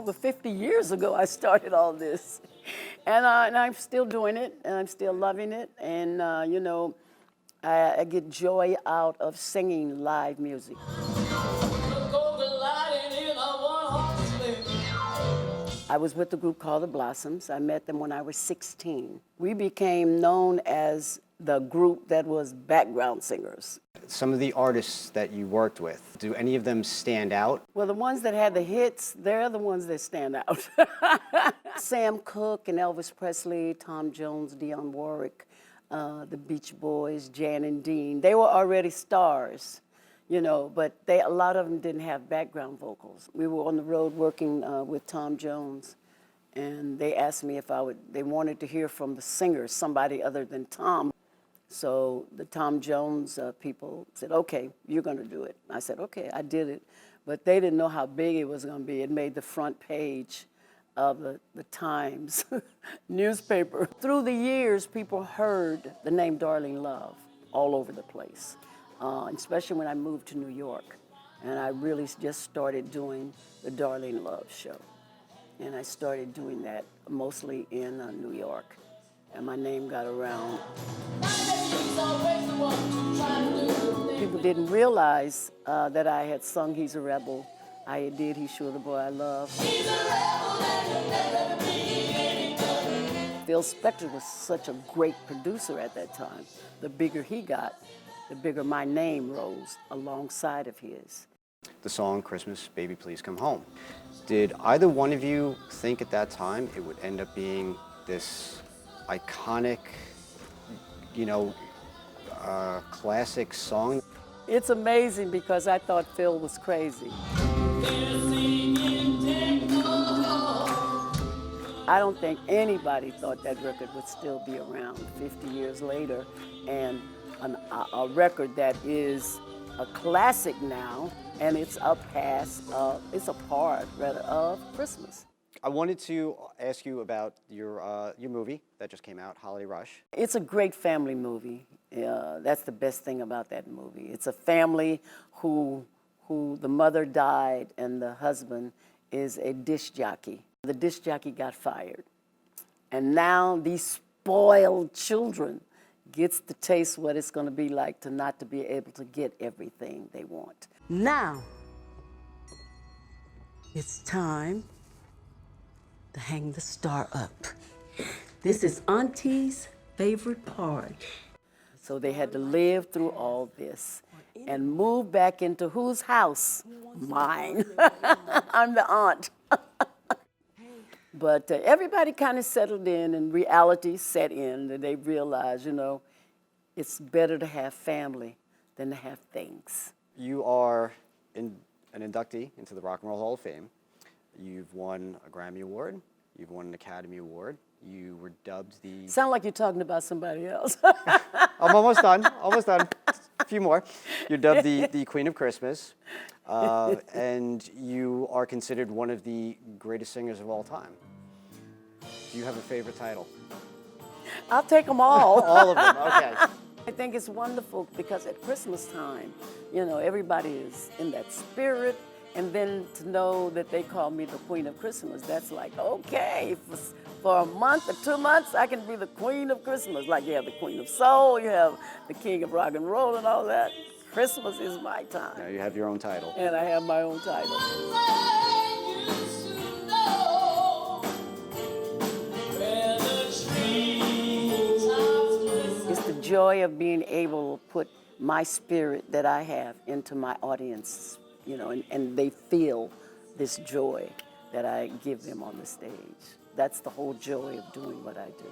over 50 years ago I started all this. And I'm still doing it, and I'm still loving it. And, you know, I get joy out of singing live music. I was with a group called the Blossoms. I met them when I was 16. We became known as the group that was background singers. Some of the artists that you worked with, do any of them stand out? Well, the ones that had the hits, they're the ones that stand out. Sam Cooke and Elvis Presley, Tom Jones, Dionne Warwick, the Beach Boys, Jan and Dean. They were already stars, you know, but a lot of them didn't have background vocals. We were on the road working with Tom Jones, and they asked me if they wanted to hear from the singers, somebody other than Tom. So the Tom Jones people said, okay, you're going to do it. I said, okay, I did it. But they didn't know how big it was going to be. It made the front page of the Times newspaper. Through the years, people heard the name Darlene Love all over the place, especially when I moved to New York. And I really just started doing the Darlene Love show. And I started doing that mostly in New York. And my name got around. People didn't realize that I had sung He's a Rebel. I did He's Sure the Boy I Love. Phil Spector was such a great producer at that time. The bigger he got, the bigger my name rose alongside of his. The song Christmas, Baby Please Come Home. Did either one of you think at that time it would end up being this iconic, you know, classic song? It's amazing because I thought Phil was crazy. I don't think anybody thought that record would still be around 50 years later, and a record that is a classic now, and it's a part rather of Christmas. I wanted to ask you about your movie that just came out, Holiday Rush. It's a great family movie. That's the best thing about that movie. It's a family who the mother died and the husband is a disc jockey. The disc jockey got fired. And now these spoiled children gets to taste what it's going to be like to not to be able to get everything they want. Now, it's time to hang the star up. This is Auntie's favorite part. So they had to live through all this and move back into whose house? Mine. I'm the aunt. But everybody kind of settled in and reality set in, and they realized, you know, it's better to have family than to have things. You are an inductee into the Rock and Roll Hall of Fame. You've won a Grammy Award. You've won an Academy Award. You were dubbed the... Sound like you're talking about somebody else. I'm almost done, almost done. A few more. You're dubbed the Queen of Christmas. And you are considered one of the greatest singers of all time. Do you have a favorite title? I'll take them all. All of them, okay. I think it's wonderful because at Christmas time, you know, everybody is in that spirit. And then to know that they call me the Queen of Christmas, that's like, okay, for a month or 2 months, I can be the Queen of Christmas. Like you have the Queen of Soul, you have the King of Rock and Roll and all that. Christmas is my time. Now you have your own title. And I have my own title. It's the joy of being able to put my spirit that I have into my audience, you know, and they feel this joy that I give them on the stage. That's the whole joy of doing what I do.